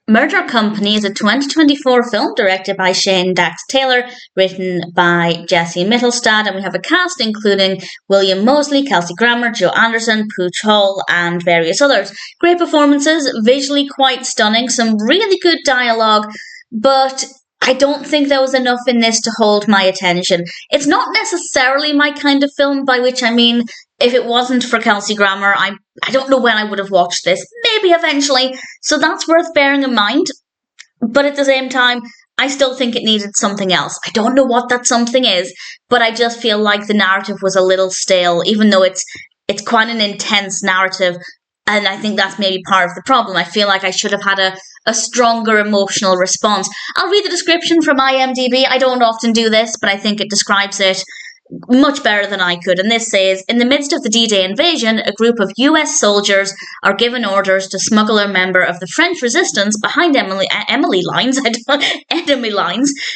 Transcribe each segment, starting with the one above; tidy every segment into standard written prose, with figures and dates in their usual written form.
Murder Company is a 2024 film directed by Shane Dax Taylor, written by Jesse Mittelstadt, and we have a cast including William Moseley, Kelsey Grammer, Joe Anderson, Pooch Hall, and various others. Great performances, visually quite stunning, some really good dialogue, but I don't think there was enough in this to hold my attention. It's not necessarily my kind of film, by which I mean, if it wasn't for Kelsey Grammer, I don't know when I would have watched this. Maybe eventually. So that's worth bearing in mind. But at the same time, I still think it needed something else. I don't know what that something is, but I just feel like the narrative was a little stale, even though it's quite an intense narrative. And I think that's maybe part of the problem. I feel like I should have had a stronger emotional response. I'll read the description from IMDb. I don't often do this, but I think it describes it much better than I could. And this says, in the midst of the D-Day invasion, a group of US soldiers are given orders to smuggle a member of the French resistance behind enemy lines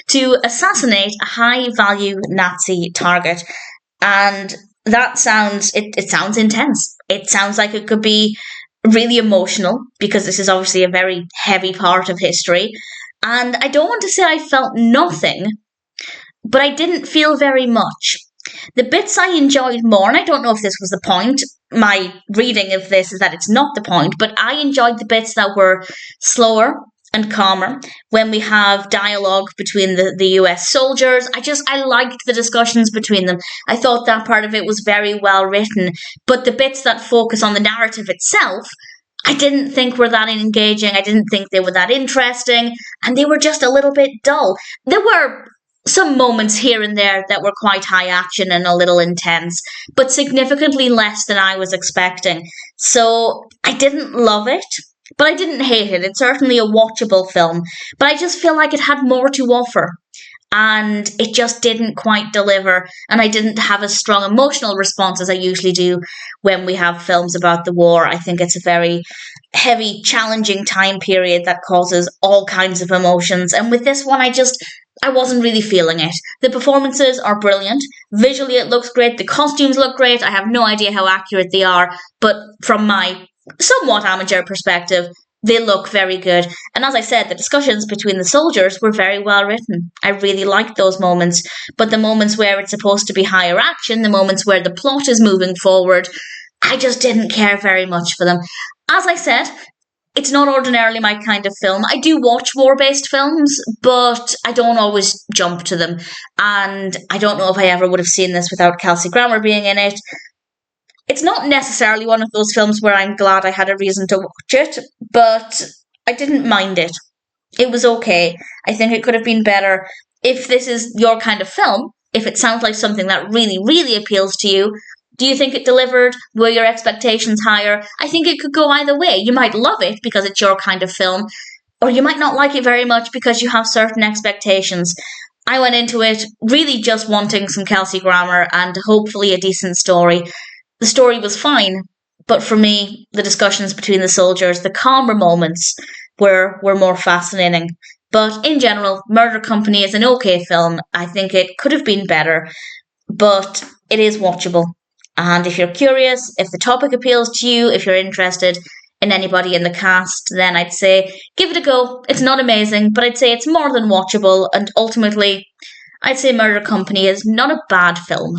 to assassinate a high-value Nazi target. And that sounds, it sounds intense. It sounds like it could be really emotional, because this is obviously a very heavy part of history. And I don't want to say I felt nothing, but I didn't feel very much. The bits I enjoyed more, and I don't know if this was the point, my reading of this is that it's not the point, but I enjoyed the bits that were slower and calmer, when we have dialogue between the US soldiers. I liked the discussions between them. I thought that part of it was very well written, but the bits that focus on the narrative itself, I didn't think were that engaging. I didn't think they were that interesting, and they were just a little bit dull. There were some moments here and there that were quite high action and a little intense, but significantly less than I was expecting. So I didn't love it, but I didn't hate it. It's certainly a watchable film, but I just feel like it had more to offer, and it just didn't quite deliver, and I didn't have as strong emotional response as I usually do when we have films about the war. I think it's a very heavy, challenging time period that causes all kinds of emotions, and with this one I wasn't really feeling it. The performances are brilliant. Visually it looks great. The costumes look great. I have no idea how accurate they are, but from my somewhat amateur perspective, they look very good. And as I said, the discussions between the soldiers were very well written. I really liked those moments. But the moments where it's supposed to be higher action, the moments where the plot is moving forward, I just didn't care very much for them. As I said, it's not ordinarily my kind of film. I do watch war-based films, but I don't always jump to them. And I don't know if I ever would have seen this without Kelsey Grammer being in it. It's not necessarily one of those films where I'm glad I had a reason to watch it, but I didn't mind it. It was okay. I think it could have been better. If this is your kind of film, if it sounds like something that really, really appeals to you, do you think it delivered? Were your expectations higher? I think it could go either way. You might love it because it's your kind of film, or you might not like it very much because you have certain expectations. I went into it really just wanting some Kelsey Grammer and hopefully a decent story. The story was fine, but for me, the discussions between the soldiers, the calmer moments, were more fascinating. But in general, Murder Company is an okay film. I think it could have been better, but it is watchable. And if you're curious, if the topic appeals to you, if you're interested in anybody in the cast, then I'd say give it a go. It's not amazing, but I'd say it's more than watchable, and ultimately, I'd say Murder Company is not a bad film.